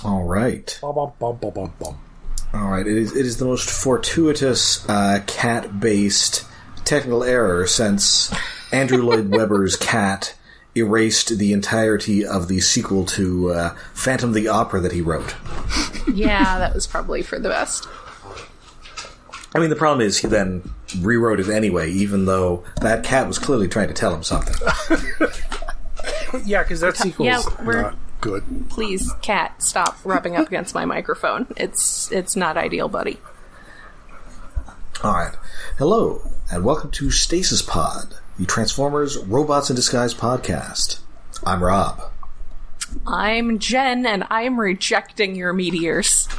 All right. Bum, bum, bum, bum, bum, bum. All right. It is the most fortuitous cat-based technical error since Andrew Lloyd Webber's cat erased the entirety of the sequel to Phantom the Opera that he wrote. Yeah, that was probably for the best. I mean, the problem is he then rewrote it anyway, even though that cat was clearly trying to tell him something. Yeah, because that sequel's not good. Please, cat, stop rubbing up against my microphone. It's not ideal, buddy. All right. Hello, and welcome to Stasis Pod, the Transformers Robots in Disguise podcast. I'm Rob. I'm Jen, and I'm rejecting your meteors.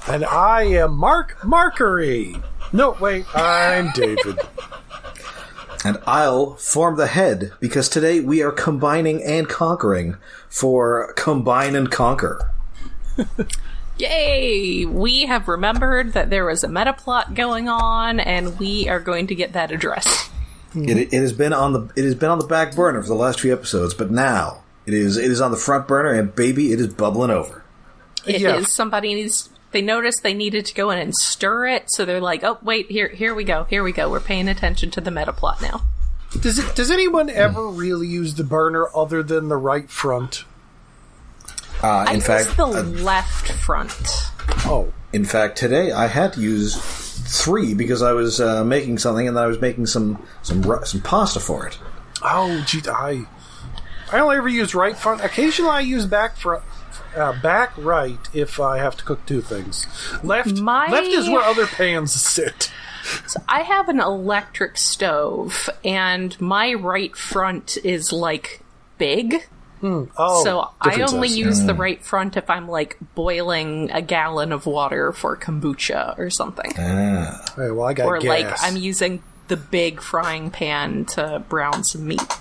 And I am Markery. No, wait, I'm David. And I'll form the head, because today we are combining and conquering for Combine and Conquer. Yay! We have remembered that there was a meta plot going on, and we are going to get that addressed. It has been on the back burner for the last few episodes, but now it is on the front burner, and baby, it is bubbling over. It is. Somebody needs. They noticed they needed to go in and stir it, so they're like, "Oh, wait, here we go. We're paying attention to the meta plot now." Does anyone ever really use the burner other than the right front? In fact, the left front. Oh, in fact, today I had to use 3 because I was making something, and then I was making some pasta for it. Oh, gee, I only ever use right front. Occasionally, I use back front. Back right if I have to cook 2 things. Left is where other pans sit. So I have an electric stove, and my right front is, like, big. Oh, so I only use the right front if I'm, like, boiling a gallon of water for kombucha or something. Hey, well, I got or, gas. like, I'm using the big frying pan to brown some meat.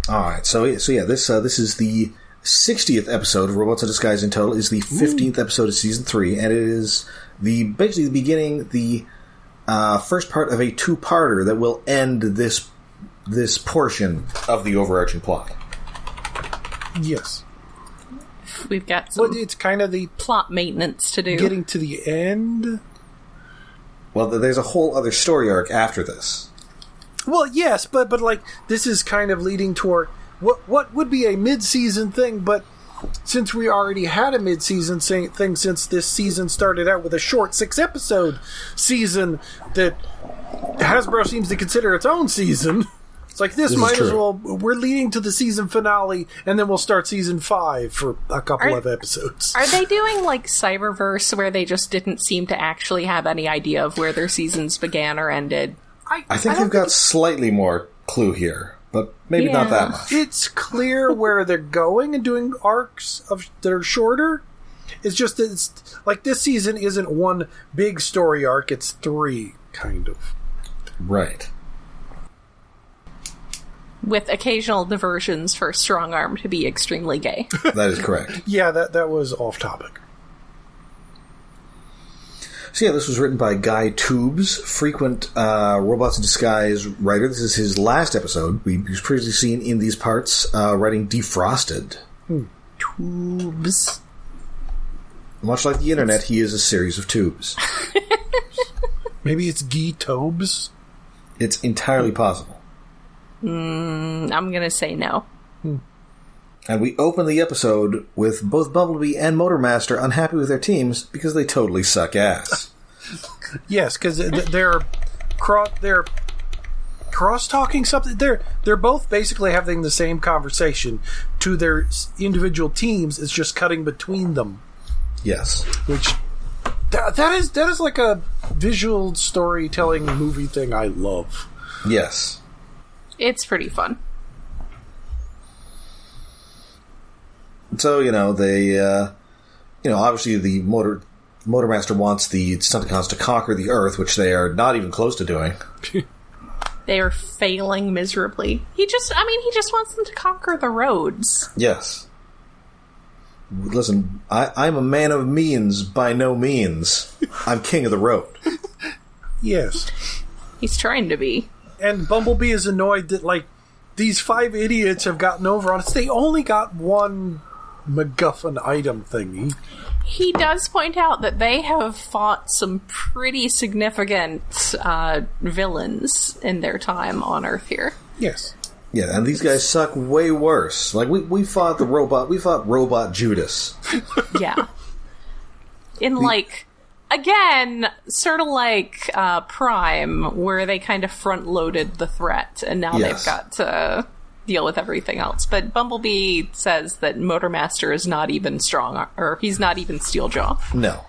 All right, so yeah, this is the 60th episode of Robots in Disguise. In total, is the 15th episode of season 3, and it is basically the beginning, the first part of a 2-parter that will end this portion of the overarching plot. Yes, we've got some. Well, it's kind of the plot maintenance to do. Getting to the end. Well, there's a whole other story arc after this. Well, yes, but like this is kind of leading toward what would be a mid-season thing, but since we already had a mid-season thing since this season started out with a short 6-episode season that Hasbro seems to consider its own season, it's like this might as well. We're leading to the season finale, and then we'll start season 5 for a couple of episodes. Are they doing like Cyberverse, where they just didn't seem to actually have any idea of where their seasons began or ended? I think they've got slightly more clue here, but maybe not that much. It's clear where they're going and doing arcs that are shorter. It's just that it's like this season isn't one big story arc, it's 3, kind of. Right. With occasional diversions for Strong Arm to be extremely gay. That is correct. Yeah, that was off topic. So yeah, this was written by Guy Tubes, frequent Robots in Disguise writer. This is his last episode. He was previously seen in these parts writing Defrosted. Tubes. Much like the internet, he is a series of tubes. Maybe it's Guy Tobes? It's entirely possible. I'm going to say no. And we open the episode with both Bumblebee and Motormaster unhappy with their teams because they totally suck ass. Yes, because they're cross-talking something. They're both basically having the same conversation to their individual teams. It's just cutting between them. Yes. Which that is like a visual storytelling movie thing I love. Yes. It's pretty fun. So, they, obviously the Motormaster wants the Stunticons to conquer the Earth, which they are not even close to doing. They are failing miserably. He just wants them to conquer the roads. Yes. Listen, I'm a man of means by no means. I'm king of the road. Yes. He's trying to be. And Bumblebee is annoyed that, like, these 5 idiots have gotten over on us. They only got one MacGuffin item thingy. He does point out that they have fought some pretty significant villains in their time on Earth here. Yes. Yeah, and these guys suck way worse. Like, we fought the robot. We fought Robot Judas. Yeah. Again, sort of like Prime, where they kind of front-loaded the threat, and now they've got to deal with everything else. But Bumblebee says that Motormaster is not even strong, or he's not even Steeljaw. No.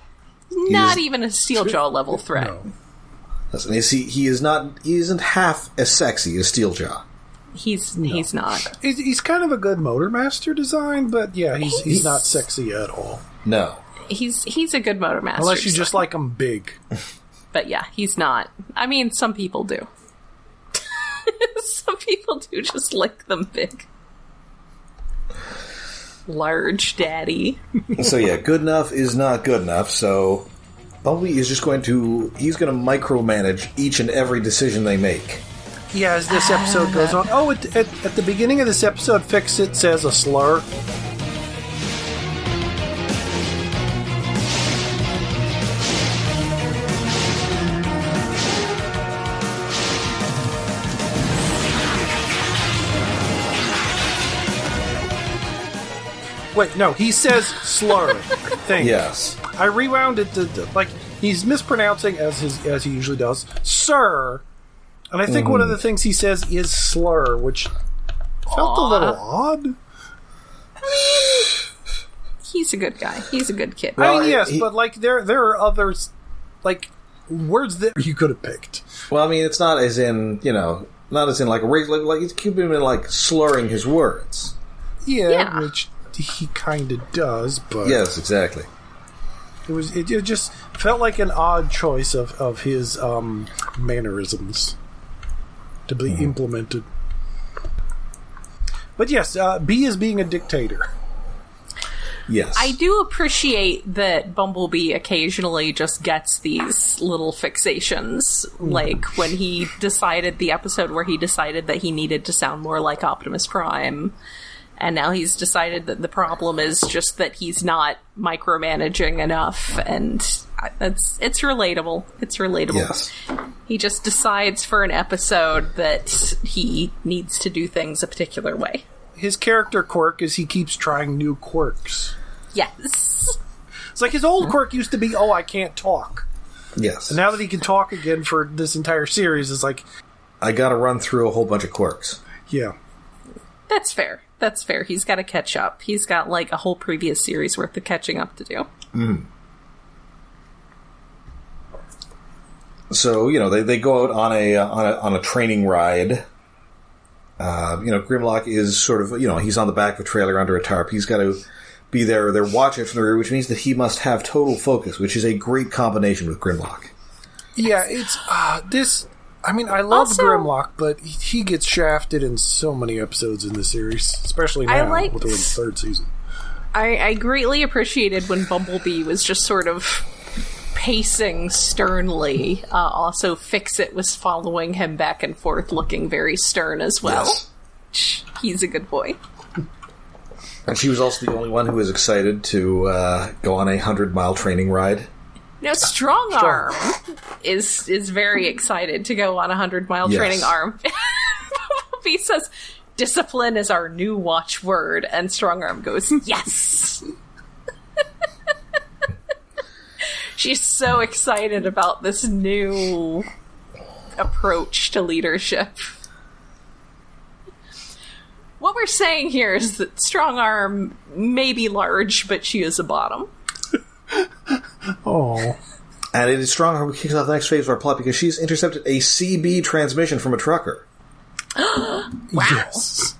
Not even a Steeljaw level threat. No. Listen, he isn't half as sexy as Steeljaw. He's not. He's kind of a good Motormaster design, but yeah, he's not sexy at all. No. He's a good Motormaster. Unless you just like him big. But yeah, he's not. I mean, some people do. Some people do just like them big. Large daddy. So yeah, good enough is not good enough, so Bumblebee is just going to micromanage each and every decision they make. Yeah, as this episode goes on. Oh, at the beginning of this episode, Fixit says a slur. Wait, no, he says slur. Thing. Yes. I rewound it to he's mispronouncing as he usually does, sir. And I think one of the things he says is slur, which felt a little odd. He's a good guy. He's a good kid. Well, I mean, yes, but there are others words that you could have picked. Well, I mean, it's not as in not as in like he's keeping him in slurring his words. Yeah, which he kind of does, but yes, exactly. It just felt like an odd choice of his mannerisms to be implemented. But yes, B is being a dictator. Yes. I do appreciate that Bumblebee occasionally just gets these little fixations, like when he decided the episode where he decided that he needed to sound more like Optimus Prime. And now he's decided that the problem is just that he's not micromanaging enough, and it's relatable. It's relatable. Yes. He just decides for an episode that he needs to do things a particular way. His character quirk is he keeps trying new quirks. Yes. It's like his old quirk used to be, I can't talk. Yes. And now that he can talk again for this entire series, it's like, I gotta run through a whole bunch of quirks. Yeah. That's fair. That's fair. He's got to catch up. He's got a whole previous series worth of catching up to do. Mm. So they go out on a training ride. Grimlock is sort of he's on the back of a trailer under a tarp. He's got to be there. They're watching from the rear, which means that he must have total focus, which is a great combination with Grimlock. Yeah, it's this. I mean, I love Grimlock, but he gets shafted in so many episodes in the series, especially now with the third season. I greatly appreciated when Bumblebee was just sort of pacing sternly. Also, Fixit was following him back and forth, looking very stern as well. Yes. He's a good boy. And she was also the only one who was excited to go on a 100-mile training ride. No, Strong Arm is very excited to go on a 100-mile training arm. Bumblebee says, discipline is our new watchword, and Strong Arm goes, yes! She's so excited about this new approach to leadership. What we're saying here is that Strong Arm may be large, but she is a bottom. Oh. And it is Strong Arm who kicks off the next phase of our plot because she's intercepted a CB transmission from a trucker. Wow. Yes.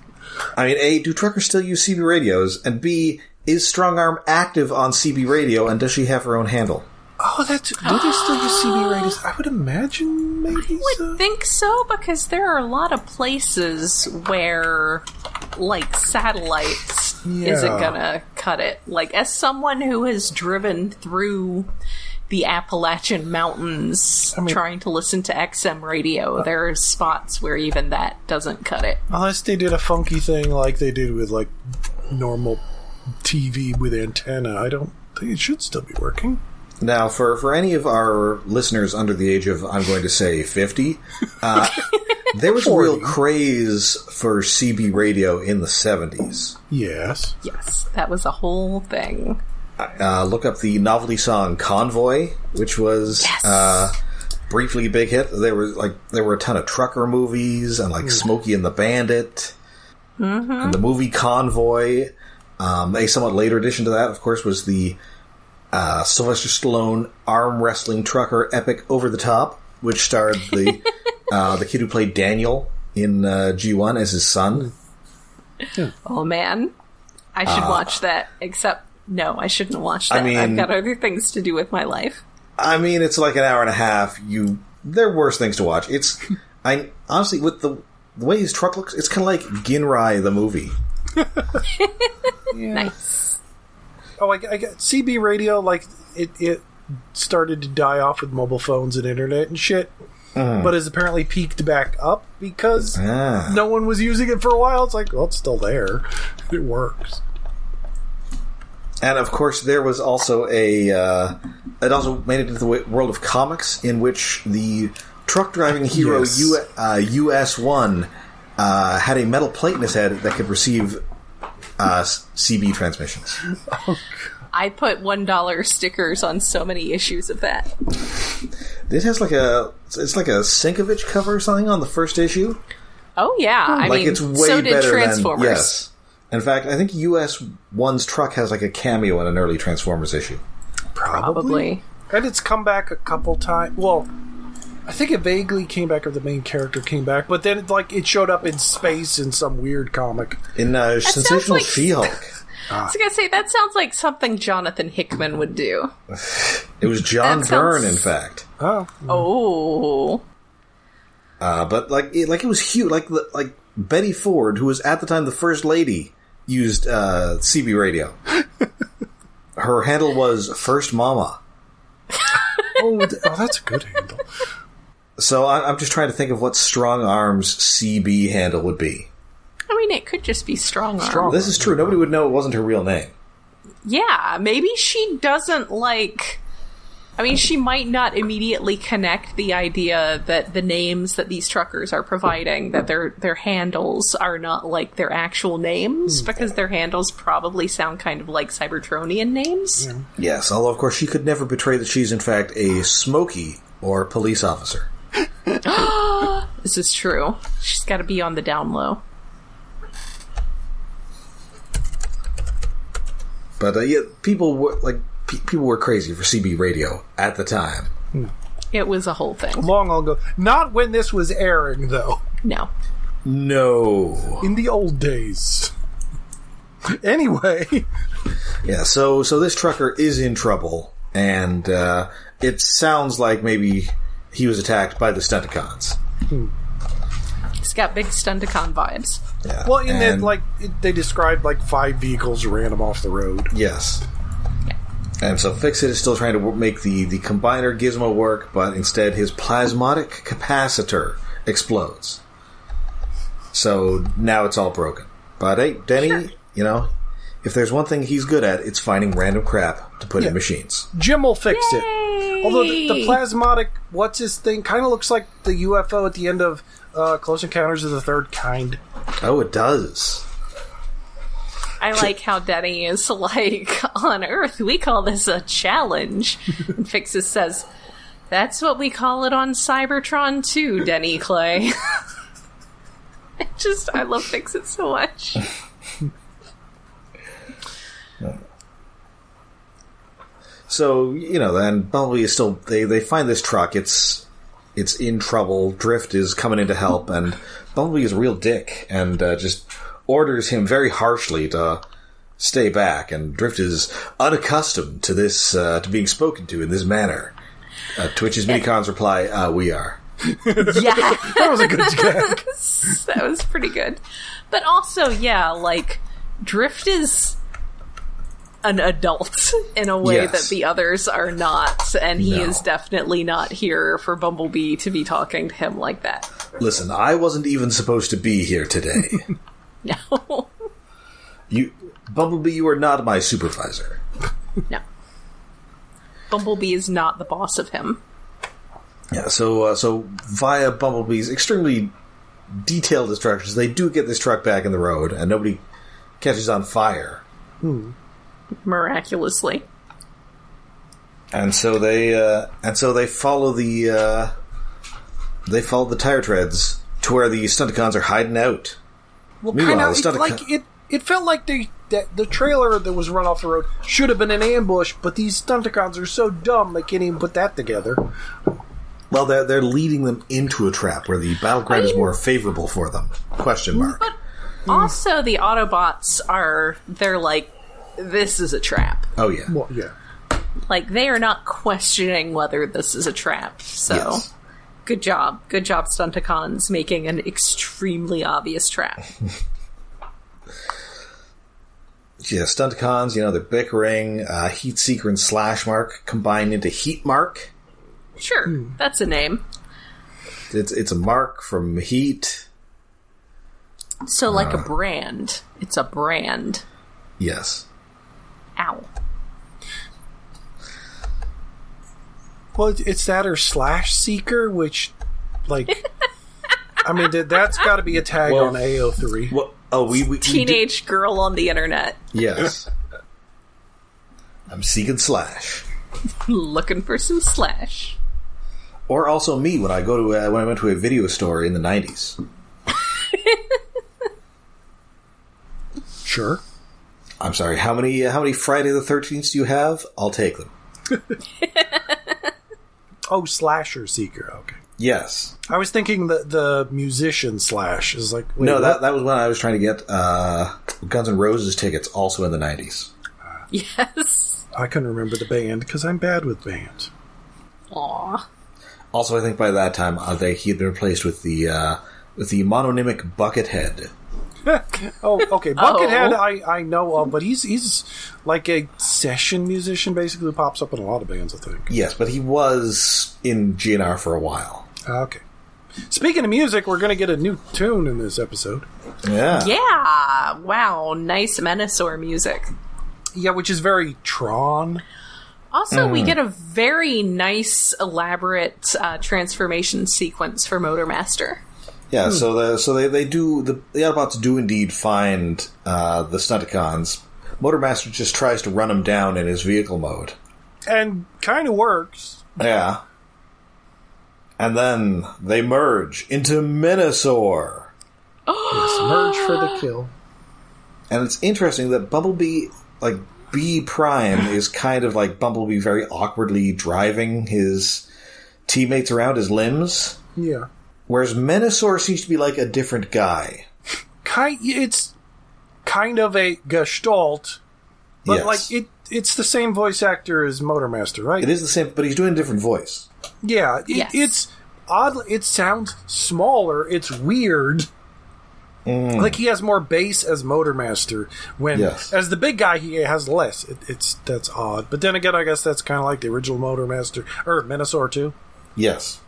I mean, A, do truckers still use CB radios? And B, is Strong Arm active on CB radio, and does she have her own handle? Oh, do they still use CB radios? I would imagine maybe I would think so, because there are a lot of places where, satellites isn't gonna cut it. As someone who has driven through the Appalachian Mountains trying to listen to XM radio. There are spots where even that doesn't cut it. Unless they did a funky thing like they did with, like, normal TV with antenna. I don't think it should still be working. Now, for any of our listeners under the age of, I'm going to say, 50, there was 40. A real craze for CB radio in the 70s. Yes. Yes, that was a whole thing. Look up the novelty song Convoy, which was briefly a big hit. There were a ton of trucker movies and like Smokey and the Bandit. Mm-hmm. And the movie Convoy. A somewhat later addition to that, of course, was the Sylvester Stallone arm wrestling trucker epic Over the Top, which starred the kid who played Daniel in G1 as his son. Oh man, I should watch that. Except, no, I shouldn't watch that. I've got other things to do with my life. I mean, it's like an hour and a half. There are worse things to watch. Honestly, with the way his truck looks, it's kind of like Ginrai the movie. Nice. Oh, I got CB radio, like, it started to die off with mobile phones and internet and shit, but has apparently peaked back up because no one was using it for a while. It's like, well, it's still there. It works. And, of course, there was also it also made it into the world of comics, in which the truck-driving hero US-1 had a metal plate in his head that could receive CB transmissions. I put $1 stickers on so many issues of that. This has it's like a Sinkovich cover or something on the first issue. Oh yeah, I mean, it's way so did better Transformers. Than, yes. In fact, I think US-1's truck has like a cameo in an early Transformers issue. Probably. And it's come back a couple times. Well, I think it vaguely came back, or the main character came back, but then it showed up in space in some weird comic. In Sensational She-Hulk. I was going to say, that sounds like something Jonathan Hickman would do. It was John Byrne, in fact. Oh. But it was huge. Like Betty Ford, who was at the time the First Lady, used CB radio. Her handle was First Mama. That's a good handle. So I'm just trying to think of what Strong Arm's CB handle would be. I mean, it could just be Strong Arm. This is true. Nobody would know it wasn't her real name. Yeah, maybe she doesn't like... I mean, she might not immediately connect the idea that the names that these truckers are providing, that their handles are not like their actual names, because their handles probably sound kind of like Cybertronian names. Yeah. Yes, although, of course, she could never betray that she's, in fact, a Smokey or police officer. This is true. She's got to be on the down low. But people were crazy for CB radio at the time. It was a whole thing. Long ago. Not when this was airing, though. No. In the old days. Anyway. Yeah, so this trucker is in trouble, and it sounds like maybe he was attacked by the Stunticons. It's got big Stunticon vibes. Yeah. Well, they described 5 vehicles ran him off the road. Yes. Yeah. And so Fixit is still trying to make the combiner gizmo work, but instead his plasmodic capacitor explodes. So now it's all broken. But hey, Denny, if there's one thing he's good at, it's finding random crap to put in machines. Jim will fix it. Although the plasmodic, what's his thing, kind of looks like the UFO at the end of Close Encounters of the Third Kind. Oh, it does. I like how Denny is like, on Earth, we call this a challenge. And Fixit says, that's what we call it on Cybertron too, Denny Clay. I love Fixit so much. So, then Bumblebee is still... They find this truck. It's in trouble. Drift is coming in to help, and Bumblebee is a real dick, and just orders him very harshly to stay back, and Drift is unaccustomed to this, to being spoken to in this manner. To which his Minicons reply, we are. Yeah. That was a good gag. That was pretty good. But also, Drift is... an adult in a way Yes. that the others are not, and he No. is definitely not here for Bumblebee to be talking to him like that. Listen, I wasn't even supposed to be here today. No. Bumblebee, you are not my supervisor. No. Bumblebee is not the boss of him. Yeah, so via Bumblebee's extremely detailed instructions, they do get this truck back in the road, and nobody catches on fire. Miraculously. And so they follow the tire treads to where the Stunticons are hiding out. Well, Meanwhile, kind of it felt like the trailer that was run off the road should have been an ambush, but these Stunticons are so dumb they can't even put that together. Well, they're leading them into a trap where the battleground is more favorable for them. Question mark. But also the Autobots they're like, this is a trap. Oh, yeah. Well, yeah. Like, they are not questioning whether this is a trap, so... Yes. Good job, Stunticons, making an extremely obvious trap. Yeah, Stunticons, they're bickering. Heat Seeker and Slash Mark combine into Heat Mark. Sure, that's a name. It's a mark from Heat. So, like a brand. It's a brand. Yes. Ow. Well, it's that or Slash Seeker, which, like, I mean, that's got to be a tag on AO3. Well, we Teenage girl on the internet. Yes. I'm seeking Slash. Looking for some Slash. Or also me when I went to a video store in the 90s. Sure. I'm sorry. How many Friday the 13th do you have? I'll take them. Oh, Slasher Seeker. Okay. Yes. I was thinking the musician Slash is like. Wait, No, what? that was when I was trying to get Guns N' Roses tickets, also in the 90s. Yes. I couldn't remember the band because I'm bad with bands. Aw. Also, I think by that time he had been replaced with the mononymic Buckethead. Oh, okay. Buckethead, I know of, but he's like a session musician, basically, who pops up in a lot of bands, I think. Yes, but he was in GNR for a while. Okay. Speaking of music, we're going to get a new tune in this episode. Yeah. Yeah. Wow. Nice Menasor music. Yeah, which is very Tron. Also, we get a very nice, elaborate transformation sequence for Motormaster. Yeah, so they do the Autobots do indeed find the Stunticons. Motormaster just tries to run them down in his vehicle mode, And kind of works. Yeah, and then they merge into Menasor. Yes, merge for the kill. And it's interesting that Bumblebee, like B Prime, is kind of like Bumblebee, very awkwardly driving his teammates around his limbs. Yeah. Whereas Menasor seems to be like a different guy. It's kind of a gestalt, but Yes. like it's the same voice actor as Motormaster, right? It is the same, but he's doing a different voice. Yeah, Yes. it's odd. It sounds smaller. It's weird. Like he has more bass as Motormaster, when Yes. as the big guy he has less. That's odd. But then again, I guess that's kind of like the original Motormaster or Menasor too. Yes.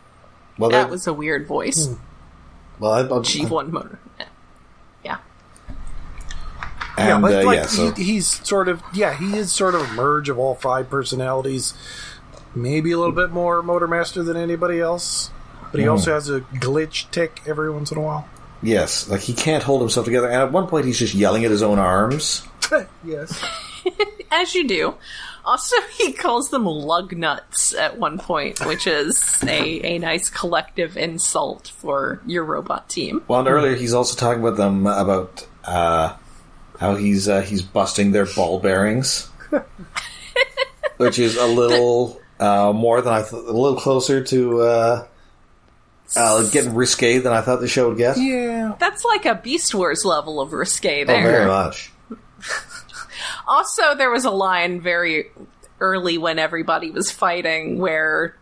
Well, That was a weird voice. well. G1 Motor. Yeah. And, but like yeah, so he is sort of a merge of all five personalities. Maybe a little bit more Motormaster than anybody else, but he also has a glitch tick every once in a while. yes, like he can't hold himself together, and at one point he's just yelling at his own arms. Yes. As you do. Also, he calls them lug nuts at one point, which is a nice collective insult for your robot team. Well, and earlier he's also talking about them about how he's busting their ball bearings, which is a little more than a little closer to getting risque than I thought the show would get. Yeah. That's like a Beast Wars level of risque Oh, there. very much. Also, there was a line very early when everybody was fighting where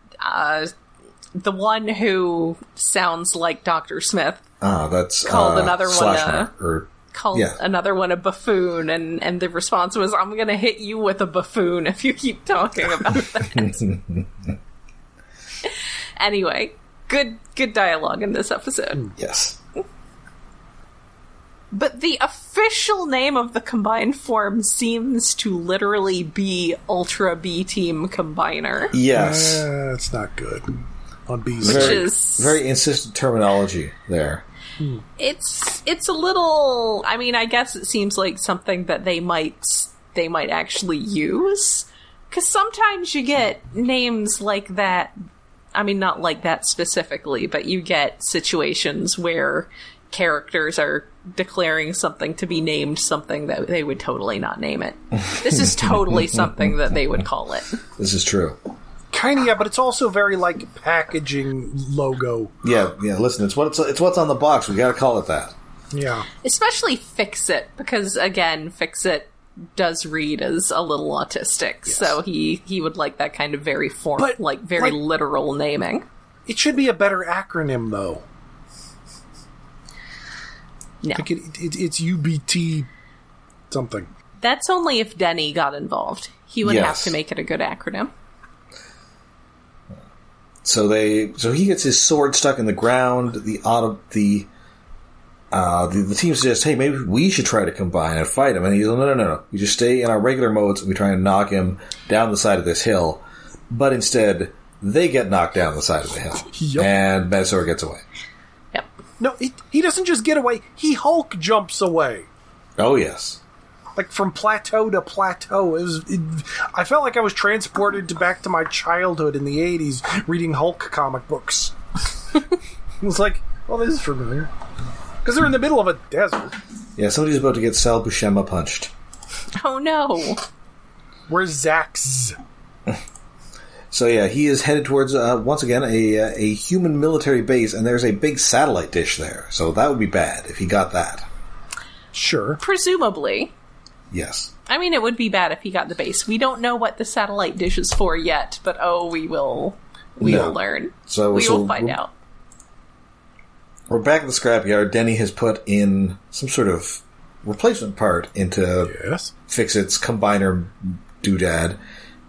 the one who sounds like Dr. Smith That's called another one Slash Mark, or called another one a buffoon, and the response was, I'm going to hit you with a buffoon if you keep talking about that. Anyway, good dialogue in this episode. Yes. But the official name of the combined form seems to literally be Ultra B-Team Combiner. Yes. That's not good. On B's. Which is... Very insistent terminology there. It's a little... I mean, I guess it seems like something that they might actually use. Because sometimes you get names like that. I mean, not like that specifically, but you get situations where characters are declaring something to be named something that they would totally not name it. This is totally something that they would call it. This is true. Kind of, yeah, but it's also very, like, packaging logo. Yeah, listen, it's what's on the box. We gotta call it that. Yeah. Especially Fixit, because, again, Fixit does read as a little autistic, so he would like that kind of very literal naming. It should be a better acronym, though. No. Like it's UBT something. That's only if Denny got involved. He would have to make it a good acronym. So he gets his sword stuck in the ground. The team suggests, hey, maybe we should try to combine and fight him. And he's like, no. We just stay in our regular modes and we try and knock him down the side of this hill. But instead, they get knocked down the side of the hill. Yep. And Menasor gets away. Yep. No, he doesn't just get away. He Hulk jumps away. Oh, yes. Like, from plateau to plateau. I felt like I was transported back to my childhood in the 80s reading Hulk comic books. It was like, well, this is familiar. Because they're in the middle of a desert. Yeah, somebody's about to get Sal Buscema punched. Oh, no. Where's Zax? So, yeah, he is headed towards, once again, a human military base, and there's a big satellite dish there. So that would be bad if he got that. Sure. Presumably. Yes. I mean, it would be bad if he got the base. We don't know what the satellite dish is for yet, but we will learn. So we will find out. We're back at the scrapyard. Denny has put in some sort of replacement part into Fixit's combiner doodad,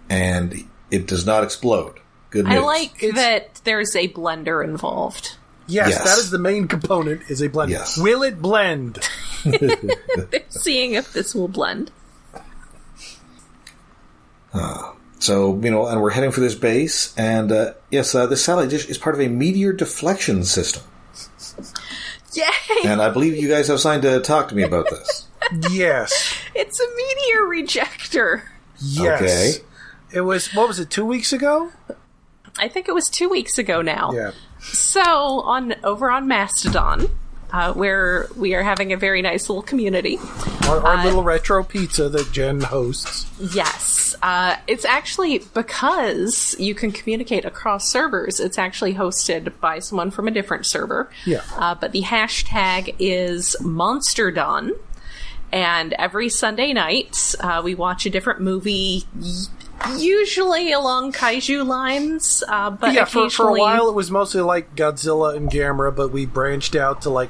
and it does not explode. Good news. I like that there's a blender involved. Yes, that is the main component, is a blender. Yes. Will it blend? They're seeing if this will blend. So, and we're heading for this base, and this satellite dish is part of a meteor deflection system. Yay! And I believe you guys have signed to talk to me about this. Yes. It's a meteor rejector. Yes. Okay. It was, 2 weeks ago? I think it was 2 weeks ago now. Yeah. So, over on Mastodon, where we are having a very nice little community. Our little retro pizza that Jen hosts. Yes. It's actually, because you can communicate across servers, it's actually hosted by someone from a different server. Yeah. But the hashtag is Monsterdon. And every Sunday night, we watch a different movie, usually along kaiju lines, but yeah, occasionally... for a while it was mostly like Godzilla and Gamera, but we branched out to like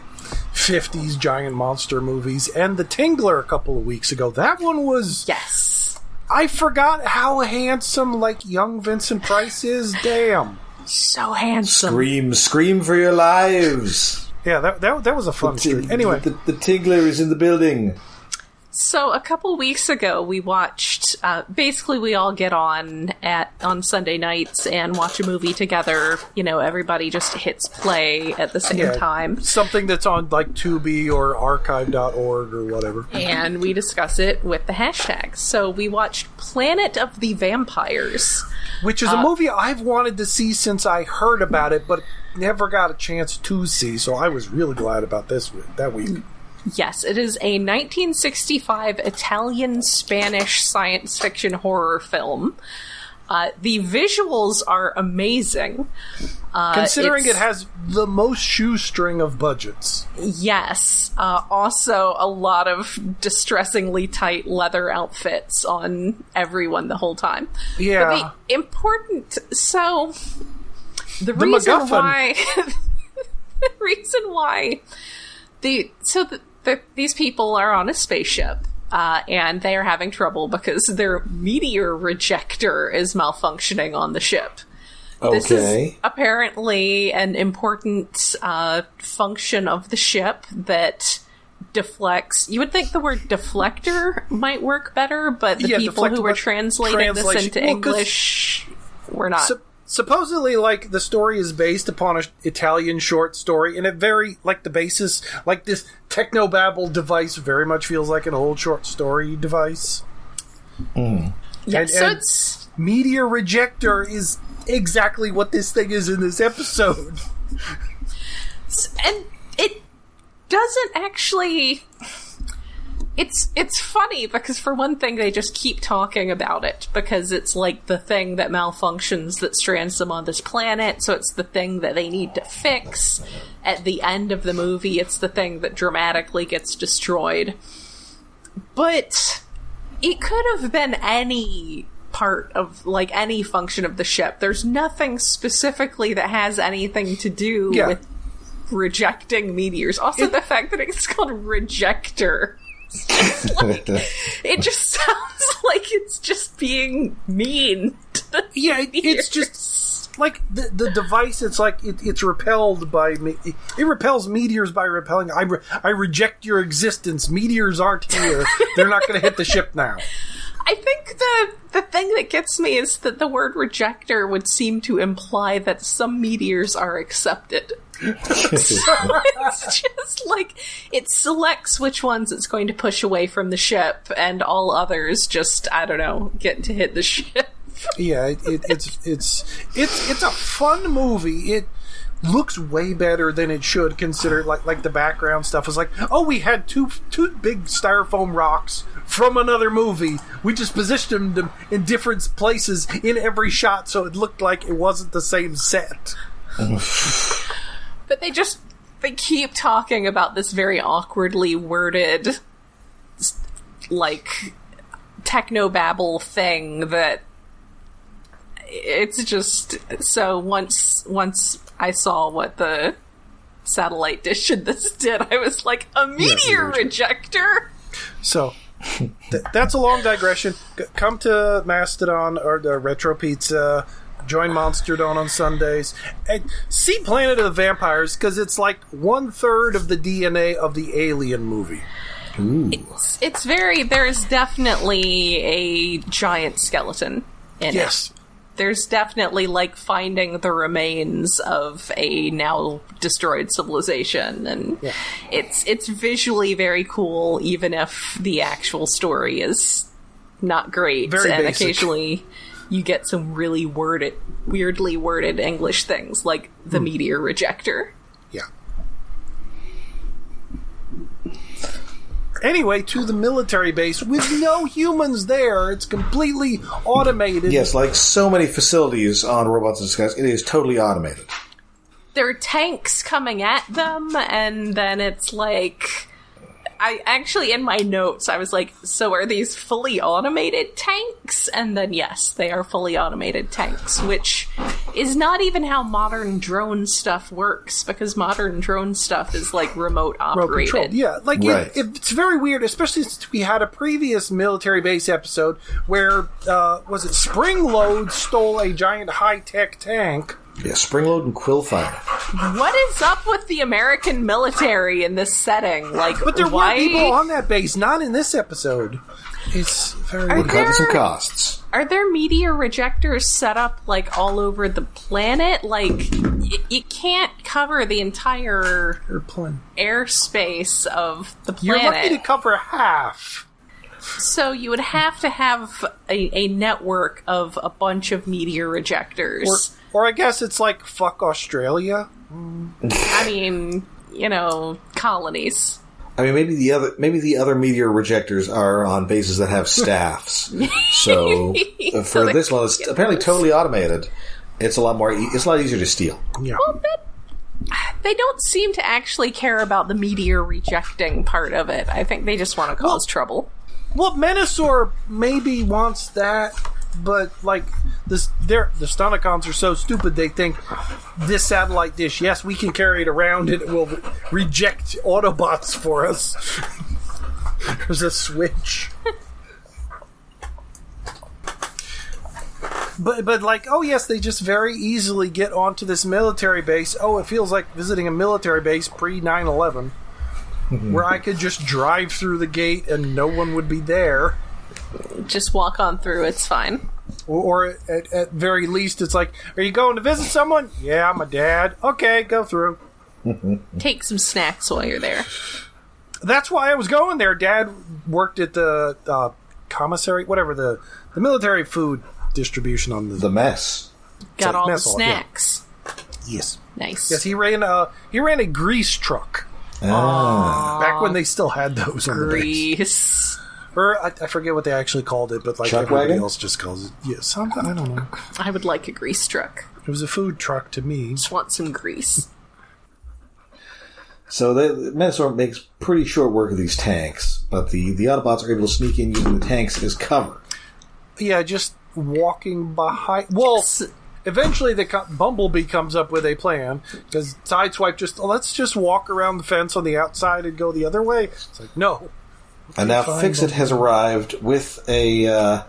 50s giant monster movies. And The Tingler a couple of weeks ago, that one was... Yes. I forgot how handsome, like, young Vincent Price is. Damn. So handsome. Scream for your lives. Yeah, that was a fun stream. Anyway. The Tingler is in the building. So a couple weeks ago, we watched. Basically, we all get on Sunday nights and watch a movie together. Everybody just hits play at the same time. Something that's on like Tubi or Archive.org or whatever. And we discuss it with the hashtag. So we watched Planet of the Vampires, which is a movie I've wanted to see since I heard about it, but never got a chance to see. So I was really glad about that week. Yes, it is a 1965 Italian-Spanish science fiction horror film. The visuals are amazing. Considering it has the most shoestring of budgets. Yes. Also, a lot of distressingly tight leather outfits on everyone the whole time. Yeah. But the important... So, the reason MacGuffin. why... the reason why... these people are on a spaceship, and they are having trouble because their meteor rejector is malfunctioning on the ship. Okay. This is apparently an important function of the ship that deflects. You would think the word deflector might work better, but the people who were translating this into English were not. Supposedly, like, the story is based upon an Italian short story, and it very, like, the basis, like, this technobabble device very much feels like an old short story device. Mm. Yeah, so and it's... Meteor Rejector is exactly what this thing is in this episode. And it doesn't actually... It's funny because, for one thing, they just keep talking about it because it's like the thing that malfunctions that strands them on this planet, so it's the thing that they need to fix. At the end of the movie, it's the thing that dramatically gets destroyed. But it could have been any part of, like, any function of the ship. There's nothing specifically that has anything to do with rejecting meteors. Also, the fact that it's called Rejector. Like, it just sounds like it's just being mean to the it's just like the device. It's like it's repelled by me. It repels meteors by repelling. I reject your existence. Meteors aren't here. They're not going to hit the ship now. I think the thing that gets me is that the word rejector would seem to imply that some meteors are accepted. So it's just like it selects which ones it's going to push away from the ship, and all others just, I don't know, get to hit the ship. Yeah, it's a fun movie. It looks way better than it should, consider like the background stuff is like, oh, we had two big styrofoam rocks from another movie. We just positioned them in different places in every shot, so it looked like it wasn't the same set. But they keep talking about this very awkwardly worded, like, technobabble thing that it's just... So once I saw what the satellite dish in this did, I was like, a meteor rejector? So, that's a long digression. Come to Mastodon or the Retro Pizza... Join Monster Dawn on Sundays. And see Planet of the Vampires, because it's like 1/3 of the DNA of the Alien movie. Ooh. It's very... There's definitely a giant skeleton in it. There's definitely, like, finding the remains of a now destroyed civilization, and it's visually very cool, even if the actual story is not great. Very and basic. Occasionally you get some really weirdly worded English things, like the meteor rejector. Yeah. Anyway, to the military base with no humans there. It's completely automated. Yes, like so many facilities on Robots in Disguise, it is totally automated. There are tanks coming at them, and then it's like... I actually, in my notes, I was like, so are these fully automated tanks? And then, yes, they are fully automated tanks, which is not even how modern drone stuff works, because modern drone stuff is, like, remote operated. Yeah, like, right. It's very weird, especially since we had a previous military base episode where, was it Springload stole a giant high-tech tank. Yeah, Springload and Quillfire. What is up with the American military in this setting? Like, but there why... were people on that base, not in this episode. It's very We're cutting some costs. Are there meteor rejectors set up, like, all over the planet? Like, you can't cover the entire airspace of the planet. You're lucky to cover half. So you would have to have a network of a bunch of meteor rejectors. Or I guess it's like, fuck Australia. I mean, you know, colonies. I mean, maybe the other meteor rejectors are on bases that have staffs. So for this one, it's apparently totally automated. It's a lot more. It's a lot easier to steal. Yeah. Well, they don't seem to actually care about the meteor rejecting part of it. I think they just want to cause trouble. Well, Menasor maybe wants that like the Stunticons are so stupid they think this satellite dish, yes, we can carry it around and it will reject Autobots for us. There's a switch. But like, oh yes, they just very easily get onto this military base. Oh, it feels like visiting a military base pre 9/11, where I could just drive through the gate and no one would be there. Just walk on through, it's fine. Or at very least, it's like, are you going to visit someone? Yeah, my dad. Okay, go through. Take some snacks while you're there. That's why I was going there. Dad worked at the commissary, whatever, the military food distribution on the mess. Got all the snacks. Yeah. Yes. Nice. Yes, he ran a grease truck. Back when they still had those on the base. Grease. Or I forget what they actually called it, but like truck everybody wagon? else just calls it. Yeah, something, I don't know. I would like a grease truck. It was a food truck to me. Just want some grease. So the Menasor makes pretty short work of these tanks, but the Autobots are able to sneak in using the tanks as cover. Yeah, just walking behind. Well, eventually Bumblebee comes up with a plan, because Sideswipe let's just walk around the fence on the outside and go the other way. It's like, no. And now Fixit has arrived with a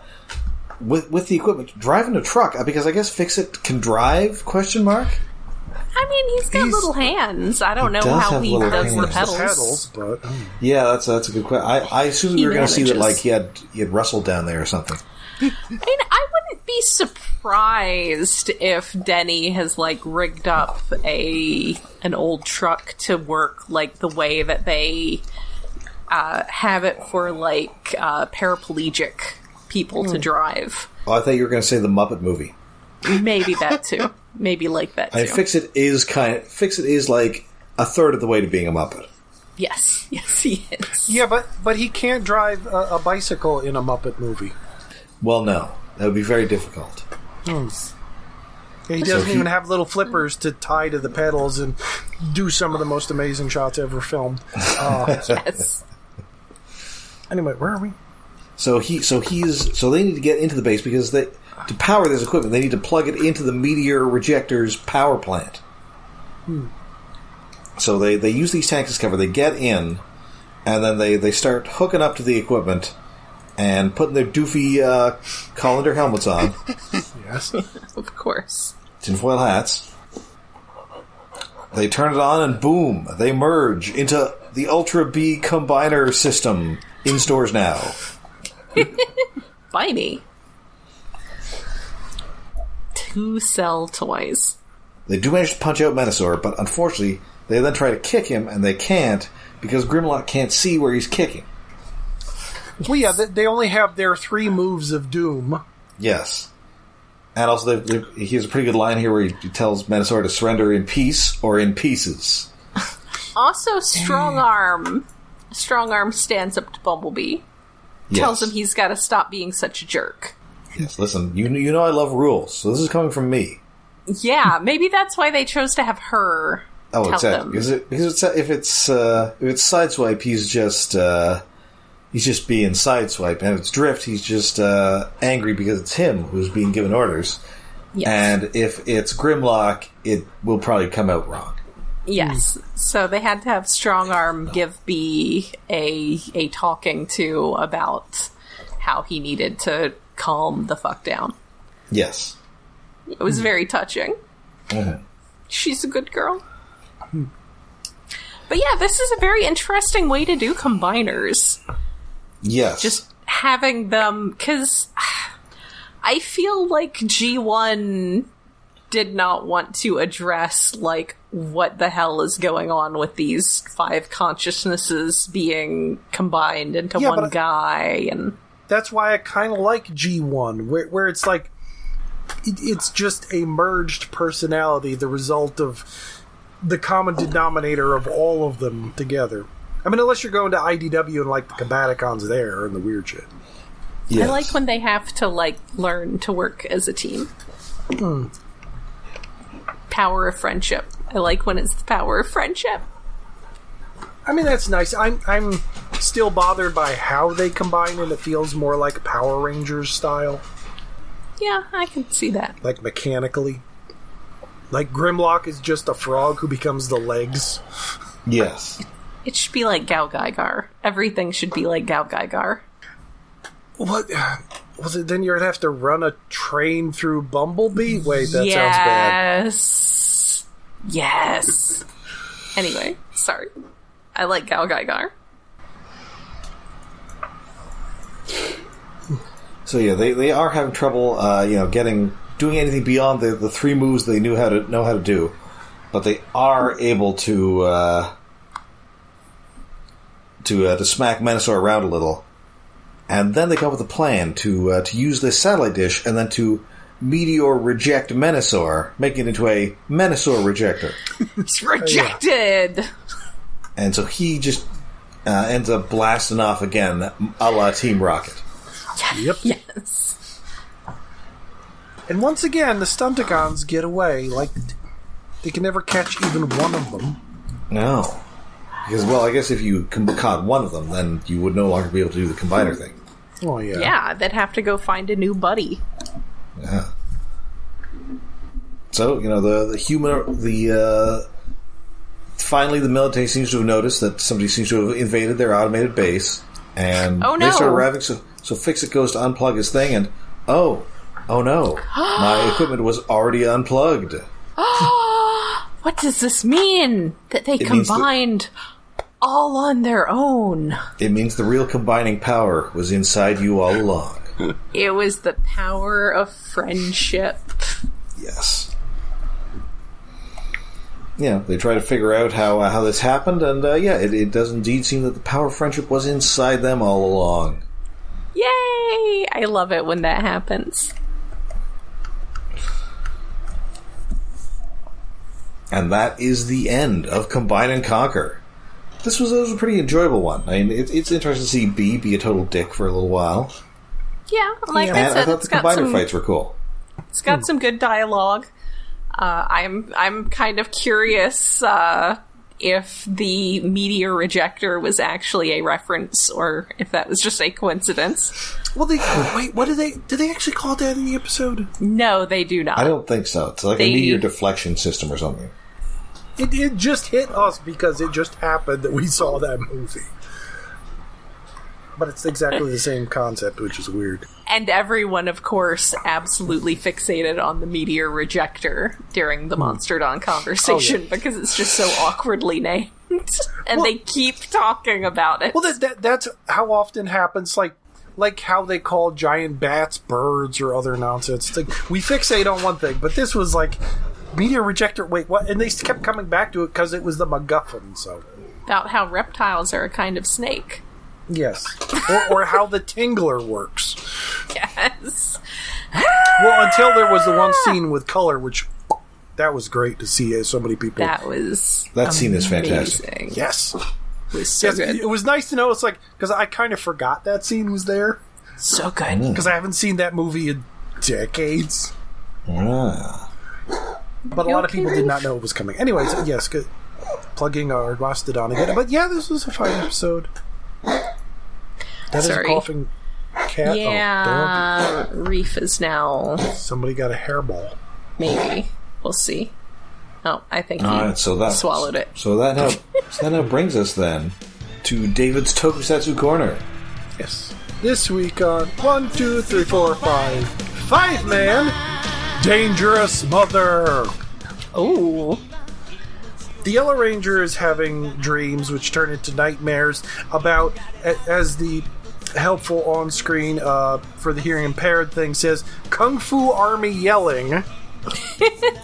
with the equipment, driving a truck, because I guess Fixit can drive? ? I mean, he's got little hands. I don't know how he does the pedals. But, yeah, that's a good question. I assumed we were going to see that like he had wrestled down there or something. I mean, I wouldn't be surprised if Denny has like rigged up an old truck to work like the way that they have it for like paraplegic people to drive. Oh, I thought you were going to say the Muppet movie. Maybe that too. Maybe like that too. I mean, Fixit is like a third of the way to being a Muppet. Yes, he is. Yeah, but he can't drive a bicycle in a Muppet movie. Well, no. That would be very difficult. Yeah, he doesn't even have little flippers to tie to the pedals and do some of the most amazing shots ever filmed. Yes. Anyway, where are we? So they need to get into the base because to power this equipment, they need to plug it into the Meteor Rejector's power plant. So they use these tanks as cover. They get in, and then they start hooking up to the equipment and putting their doofy colander helmets on. Yes. Of course. Tinfoil hats. They turn it on and boom, they merge into the Ultra B Combiner system in stores now. Buy me. 2-cell toys. They do manage to punch out Menasor, but unfortunately, they then try to kick him, and they can't because Grimlock can't see where he's kicking. Well, yeah, they only have their 3 moves of doom. Yes. And also, he has a pretty good line here where he tells Menasor to surrender in peace or in pieces. Also, Strong Arm. Strong Arm stands up to Bumblebee. Yes. Tells him he's got to stop being such a jerk. Yes, listen, you know I love rules, so this is coming from me. Yeah, maybe that's why they chose to have her tell them. Because if it's Sideswipe, he's just being Sideswipe, and if it's Drift, he's just angry because it's him who's being given orders. Yes. And if it's Grimlock, it will probably come out wrong. Yes. So they had to have Strong Arm give B a talking to about how he needed to calm the fuck down. Yes. It was very touching. Mm-hmm. She's a good girl. But yeah, this is a very interesting way to do combiners. Yes. Just having them, because I feel like G1 did not want to address, like, what the hell is going on with these 5 consciousnesses being combined into one guy. And that's why I kind of like G1, where it's like, it's just a merged personality, the result of the common denominator of all of them together. I mean, unless you're going to IDW and, like, the Capacitor's there and the weird shit. Yes. I like when they have to, like, learn to work as a team. Power of friendship. I like when it's the power of friendship. I mean, that's nice. I'm still bothered by how they combine, and it feels more like Power Rangers style. Yeah, I can see that. Like, mechanically. Like, Grimlock is just a frog who becomes the legs. Yes. It should be like Gao Gaigar. Everything should be like Gao Gaigar. What? Was it then you'd have to run a train through Bumblebee? Wait, that sounds bad. Yes. Anyway, sorry. I like Gao Gaigar. So yeah, they are having trouble, doing anything beyond the three moves they know how to do, but they are able to smack Menasor around a little, and then they come up with a plan to use this satellite dish and then to Meteor Reject Menasor, making it into a Menasor Rejector. It's rejected! And so he just ends up blasting off again, a la Team Rocket. Yep. Yes. And once again, the Stunticons get away. Like, they can never catch even one of them. No. Because, well, I guess if you caught one of them, then you would no longer be able to do the combiner thing. Oh, yeah. Yeah, they'd have to go find a new buddy. Yeah. So, finally the military seems to have noticed that somebody seems to have invaded their automated base, and they start arriving, so Fixit goes to unplug his thing, and oh no, my equipment was already unplugged. What does this mean? That they combined all on their own? It means the real combining power was inside you all along. It was the power of friendship. Yes. They try to figure out how this happened, and it does indeed seem that the power of friendship was inside them all along. Yay! I love it when that happens. And that is the end of Combine and Conquer. This was a pretty enjoyable one. I mean, it's interesting to see B be a total dick for a little while. Yeah, like I said, I thought the combiner fights were cool. It's got some good dialogue. I'm kind of curious if the Meteor Rejector was actually a reference or if that was just a coincidence. Well, did they actually call that in the episode? No, they do not. I don't think so. It's like a meteor deflection system or something. It just hit us because it just happened that we saw that movie. But it's exactly the same concept, which is weird. And everyone, of course, absolutely fixated on the Meteor Rejector during the Monsterdon conversation because it's just so awkwardly named. And they keep talking about it. Well, that's how often happens, like how they call giant bats birds or other nonsense. It's like, we fixate on one thing, but this was like, Meteor Rejector, wait, what? And they kept coming back to it because it was the MacGuffin, so. About how reptiles are a kind of snake. Yes. Or how the Tingler works. Yes. Well, until there was the one scene with color, which that was great to see so many people. That scene is fantastic. Yes. It was so good. It was nice to know. It's like, because I kind of forgot that scene was there. So good. Because I haven't seen that movie in decades. Ah. But a lot of people did not know it was coming. Anyways, yes, good. Plugging our Mastodon again. But yeah, this was a fine episode. That is a coughing cat. Yeah, Reef is now. Somebody got a hairball. Maybe. We'll see. Oh, I think he swallowed it. So that now brings us then to David's Tokusatsu Corner. Yes. This week on 1, 2, 3, 4, 5. 5-man Dangerous Mother. Oh. The Yellow Ranger is having dreams which turn into nightmares about, as the helpful on-screen for the hearing impaired thing says, Kung Fu Army yelling.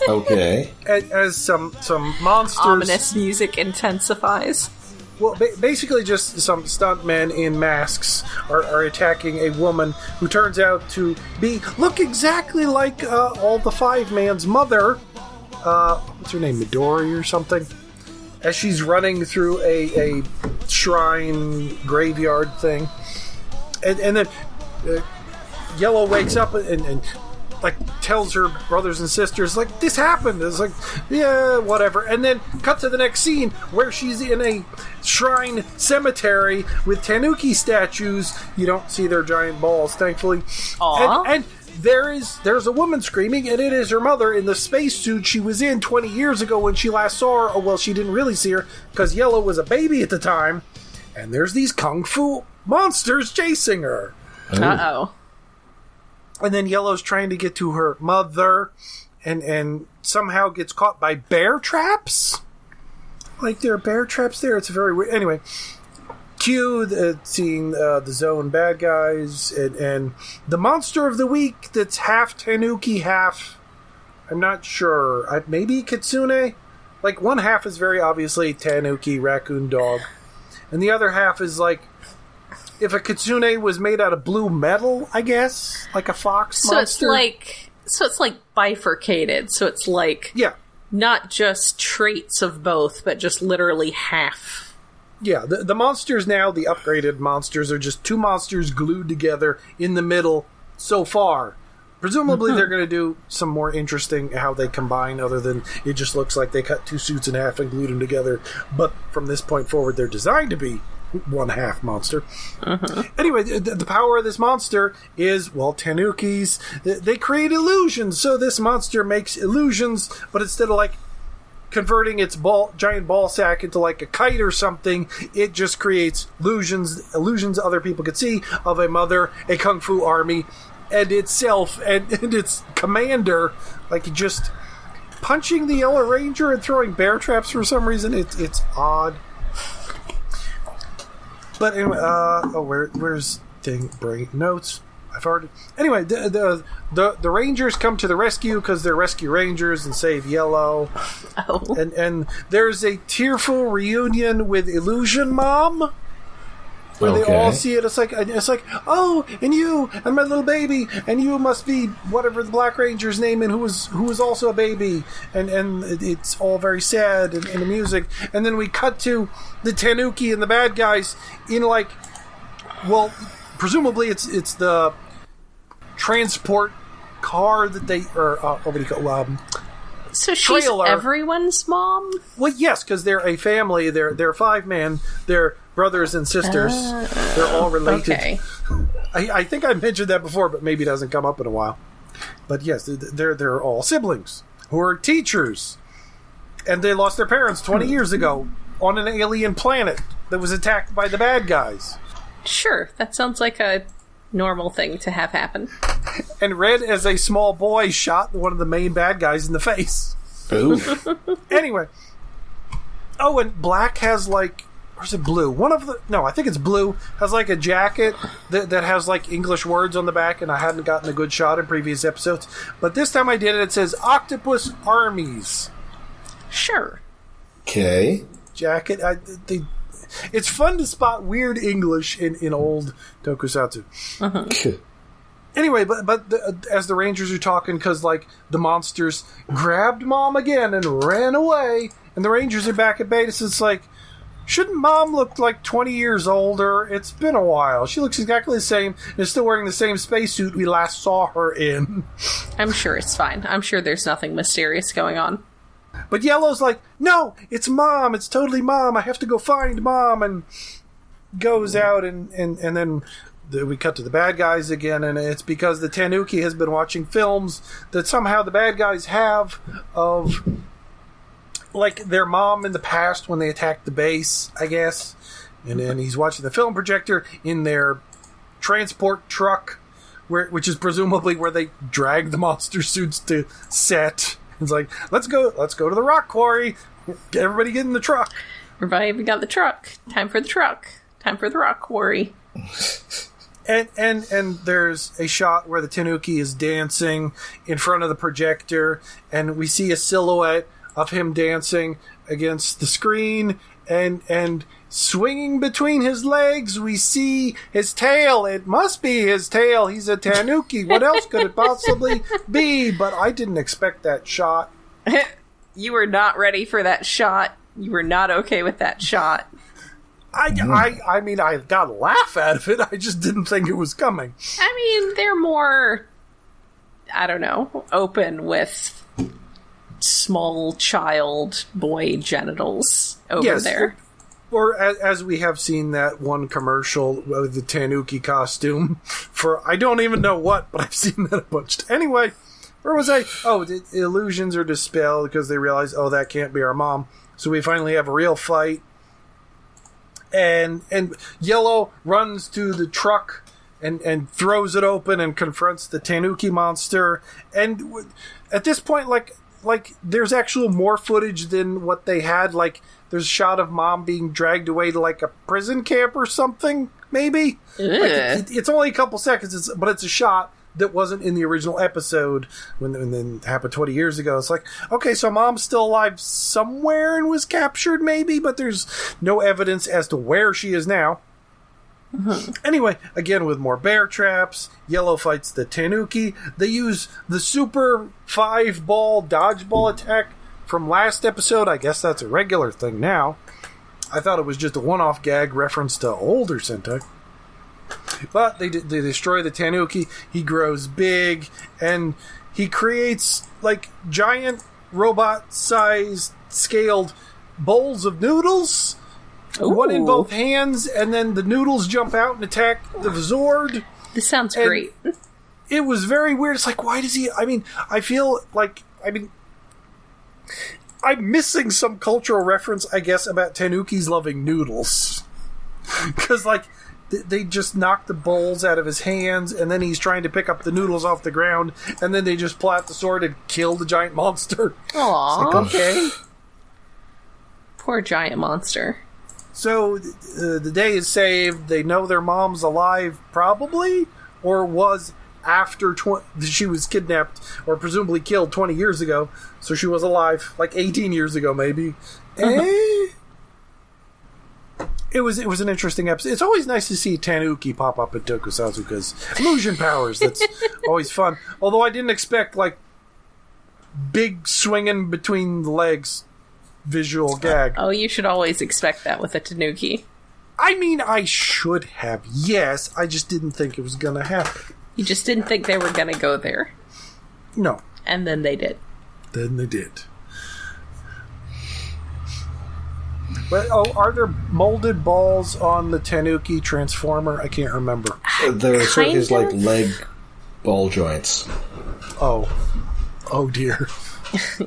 Okay. As some monsters... Ominous music intensifies. Well, basically just some stuntmen in masks are attacking a woman who turns out to look exactly like all the 5-man's mother. What's her name, Midori or something? As she's running through a shrine graveyard thing. And then Yellow wakes up and like tells her brothers and sisters, like, this happened. It's like, yeah, whatever. And then cut to the next scene where she's in a shrine cemetery with tanuki statues. You don't see their giant balls, thankfully. Aww. And there's a woman screaming, and it is her mother in the spacesuit she was in 20 years ago when she last saw her. Oh, well, she didn't really see her because Yellow was a baby at the time. And there's these kung fu monsters chasing her. Uh-oh. And then Yellow's trying to get to her mother and somehow gets caught by bear traps. Like, there are bear traps there. It's very weird. Anyway, Q, seeing the Zone bad guys, and the monster of the week that's half Tanuki, half... I'm not sure. Maybe Kitsune? Like, one half is very obviously Tanuki, raccoon dog. And the other half is like... If a Kitsune was made out of blue metal, I guess? Like a fox monster? So it's like bifurcated. So it's like... Yeah. Not just traits of both, but just literally half. Yeah, the monsters now, the upgraded monsters, are just two monsters glued together in the middle so far. Presumably they're going to do some more interesting how they combine, other than it just looks like they cut two suits in half and glued them together. But from this point forward, they're designed to be one half monster. Anyway, the power of this monster is, well, Tanukis. They create illusions, so this monster makes illusions, but instead of like converting its giant ball sack into like a kite or something, it just creates illusions other people could see of a mother, a kung fu army, and itself, and its commander, like just punching the Yellow Ranger and throwing bear traps for some reason. It's odd. But anyway, where's thing? Bring notes. I've already... Anyway, the Rangers come to the rescue because they're rescue Rangers and save Yellow. Oh. And there's a tearful reunion with Illusion Mom, where they all see it. It's like, oh, and you, and my little baby, and you must be whatever the Black Ranger's name, and who was also a baby, and it's all very sad and the music. And then we cut to the Tanuki and the bad guys in like, well, presumably it's the transport car that they, or what do you call so she's trailer. Everyone's mom? Well, yes, because they're a family. They're 5 men. They're brothers and sisters. They're all related. Okay. I think I mentioned that before, but maybe it doesn't come up in a while. But yes, they're all siblings who are teachers, and they lost their parents 20 years ago on an alien planet that was attacked by the bad guys. Sure, that sounds like a normal thing to have happen. And Red, as a small boy, shot one of the main bad guys in the face. Ooh. Anyway. Oh, and Black has like... Or is it Blue? I think it's Blue. Has like a jacket that has like English words on the back, and I hadn't gotten a good shot in previous episodes. But this time I did it. It says Octopus Armies. Sure. Okay. Jacket. It's fun to spot weird English in old tokusatsu. Anyway, but as the Rangers are talking, because like the monsters grabbed Mom again and ran away, and the Rangers are back at base. It's like, shouldn't Mom look like 20 years older? It's been a while. She looks exactly the same and is still wearing the same spacesuit we last saw her in. I'm sure it's fine. I'm sure there's nothing mysterious going on. But Yellow's like, no, it's Mom. It's totally Mom. I have to go find Mom. And goes out, and then we cut to the bad guys again. And it's because the Tanuki has been watching films that somehow the bad guys have of, like, their mom in the past when they attacked the base, I guess. And then he's watching the film projector in their transport truck, which is presumably where they drag the monster suits to set. It's like, let's go to the rock quarry. Everybody get in the truck. Everybody got the truck. Time for the truck. Time for the rock quarry. And there's a shot where the Tanuki is dancing in front of the projector, and we see a silhouette of him dancing against the screen, and swinging between his legs, we see his tail. It must be his tail. He's a Tanuki. What else could it possibly be? But I didn't expect that shot. You were not ready for that shot. You were not okay with that shot. I mean, I got a laugh out of it. I just didn't think it was coming. I mean, they're more, I don't know, open with small child boy genitals over there. Or as we have seen that one commercial with the Tanuki costume for I don't even know what, but I've seen that a bunch. Anyway, where was I? Oh, the illusions are dispelled because they realize, oh, that can't be our mom. So we finally have a real fight. And Yellow runs to the truck and throws it open and confronts the Tanuki monster. And at this point, like there's actual more footage than what they had. Like, there's a shot of mom being dragged away to, like, a prison camp or something, maybe? Like, it's only a couple seconds, but it's a shot that wasn't in the original episode when it happened 20 years ago. It's like, okay, so mom's still alive somewhere and was captured, maybe, but there's no evidence as to where she is now. Mm-hmm. Anyway, again, with more bear traps, Yellow fights the Tanuki. They use the super 5-ball dodgeball attack from last episode. I guess that's a regular thing now. I thought it was just a one-off gag reference to older Sentai. But they destroy the Tanuki. He grows big, and he creates, like, giant robot-sized, scaled bowls of noodles. Ooh. One in both hands, and then the noodles jump out and attack the Zord. This sounds great. It was very weird. It's like, why does he... I mean, I feel like... I'm missing some cultural reference, I guess, about Tanukis loving noodles. Because, like, they just knock the bowls out of his hands, and then he's trying to pick up the noodles off the ground, and then they just pull out the sword and kill the giant monster. Aww. It's like, okay. Poor giant monster. So, the day is saved. They know their mom's alive, probably? Or was after she was kidnapped, or presumably killed 20 years ago. So she was alive, like 18 years ago, maybe. It was an interesting episode. It's always nice to see Tanuki pop up in Tokusatsu, because illusion powers, that's always fun. Although I didn't expect, like, big swinging between the legs visual gag. Oh, you should always expect that with a Tanuki. I mean, I should have, yes. I just didn't think it was going to happen. You just didn't think they were going to go there. No. And then they did. Then they did. But, are there molded balls on the Tanuki Transformer? I can't remember. They're sort of his, like, leg ball joints. Oh dear.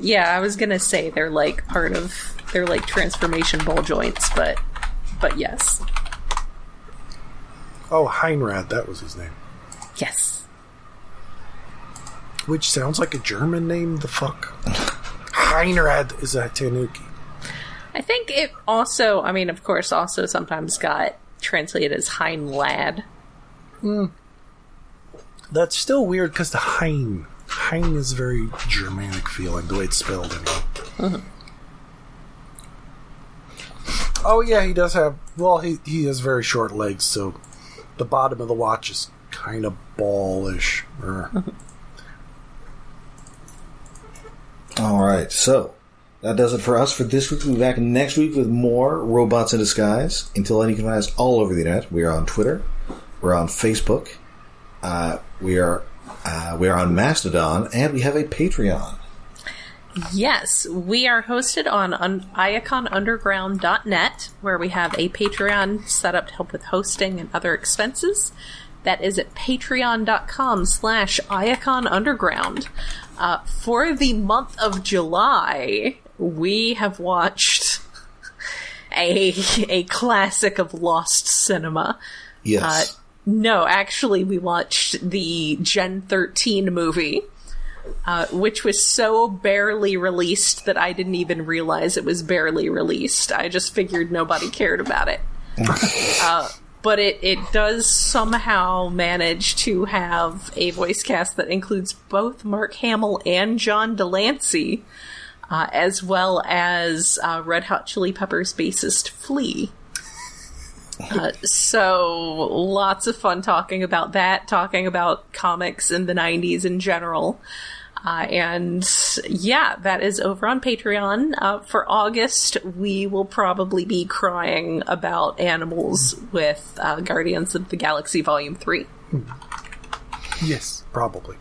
Yeah, I was gonna say they're like transformation ball joints, but yes. Oh, Heinrad, that was his name. Yes. Which sounds like a German name, the fuck? Heinrad is a Tanuki. I think it also, I mean, of course, also sometimes got translated as Heinlad. That's still weird, because the Hein is very Germanic feeling, the way it's spelled anyway. Mm-hmm. Oh yeah, he does have, well, he has very short legs, so the bottom of the watch is kind of ballish. Mm-hmm. Alright, so that does it for us for this week. We'll be back next week with more Robots in Disguise. Until then, you can find us all over the internet. We are on Twitter. We're on Facebook. We are on Mastodon, and we have a Patreon. Yes, we are hosted on iaconunderground.net, where we have a Patreon set up to help with hosting and other expenses. That is at patreon.com/iaconunderground. For the month of July, we have watched a classic of lost cinema. Yes. No, actually, we watched the Gen 13 movie, which was so barely released that I didn't even realize it was barely released. I just figured nobody cared about it. But it does somehow manage to have a voice cast that includes both Mark Hamill and John Delancey, as well as Red Hot Chili Peppers bassist Flea. So lots of fun talking about that, talking about comics in the 90s in general. And yeah, that is over on Patreon. For August, we will probably be crying about animals with Guardians of the Galaxy Volume 3. Yes, probably.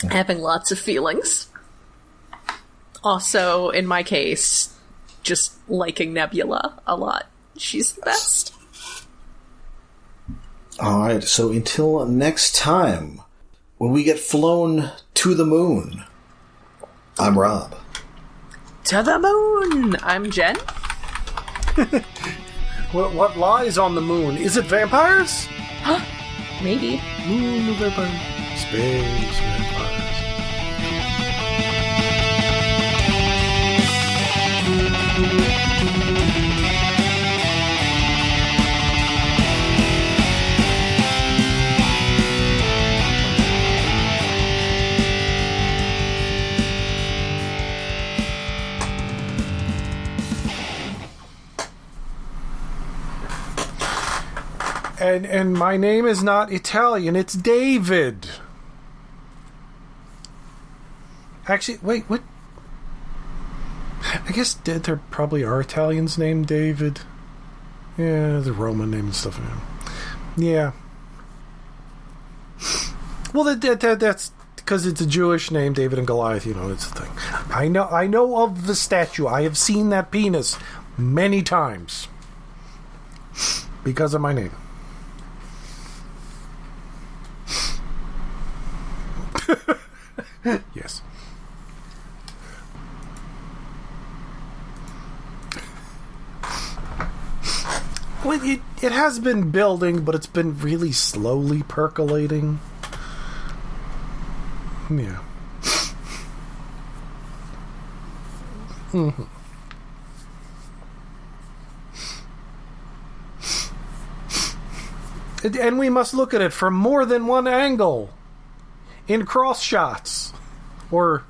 Having lots of feelings. Also, in my case, just liking Nebula a lot. She's the best. Alright, so until next time, when we get flown to the moon, I'm Rob. To the moon! I'm Jen. What lies on the moon? Is it vampires? Maybe. Moon vampires. Space vampires. And my name is not Italian, it's David. Actually, wait, what? I guess there probably are Italians named David. Yeah, the Roman name and stuff. Yeah. Well, that's because it's a Jewish name, David and Goliath. It's a thing. I know of the statue. I have seen that penis many times because of my name. Yes. Well, it has been building, but it's been really slowly percolating. Yeah. Mm-hmm. And we must look at it from more than one angle. In cross shots. Or,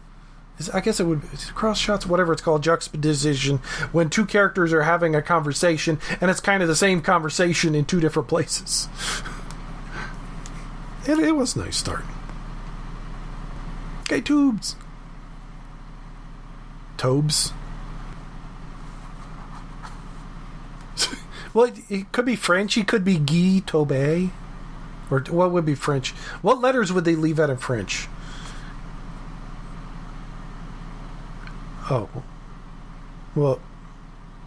I guess it would be cross shots, whatever it's called, juxtaposition, when two characters are having a conversation, and it's kind of the same conversation in two different places. It was a nice start. Okay, tubes. Tobes. Well, it could be French. It could be Guy Tobey. Or what would be French? What letters would they leave out in French? Oh. Well,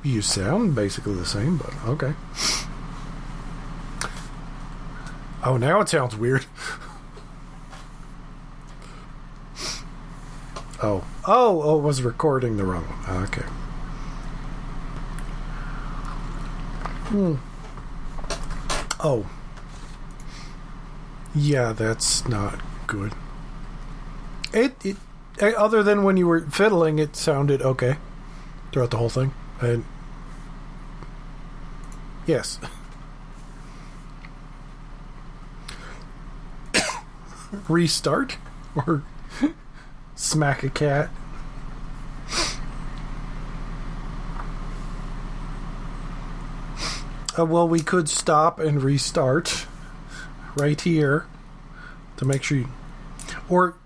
you sound basically the same, but okay. Oh, now it sounds weird. Oh, it was recording the wrong one. Okay. Oh. Yeah, that's not good. It other than when you were fiddling, it sounded okay throughout the whole thing. And yes. Restart or smack a cat. Well, we could stop and restart right here to make sure you, or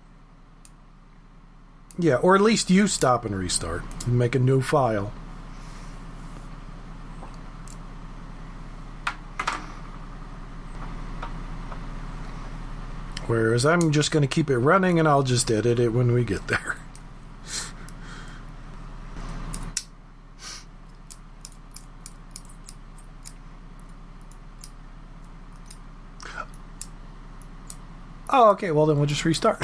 at least you stop and restart and make a new file. Whereas I'm just going to keep it running and I'll just edit it when we get there. Oh, okay, well then we'll just restart.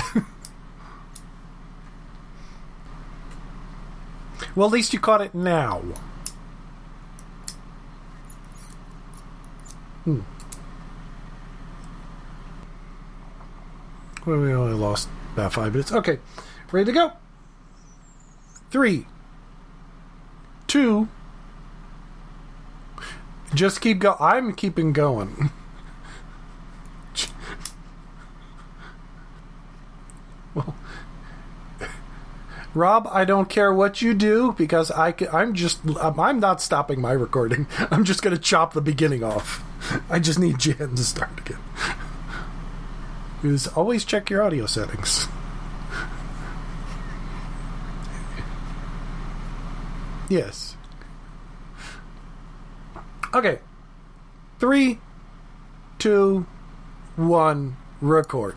Well, at least you caught it now. Well, we only lost about 5 minutes. Okay, ready to go. 3, 2. Just keep going. I'm keeping going. Well, Rob, I don't care what you do because I'm not stopping my recording. I'm just going to chop the beginning off. I just need Jen to start again. Because always check your audio settings. Yes. Okay. 3, 2, 1, record.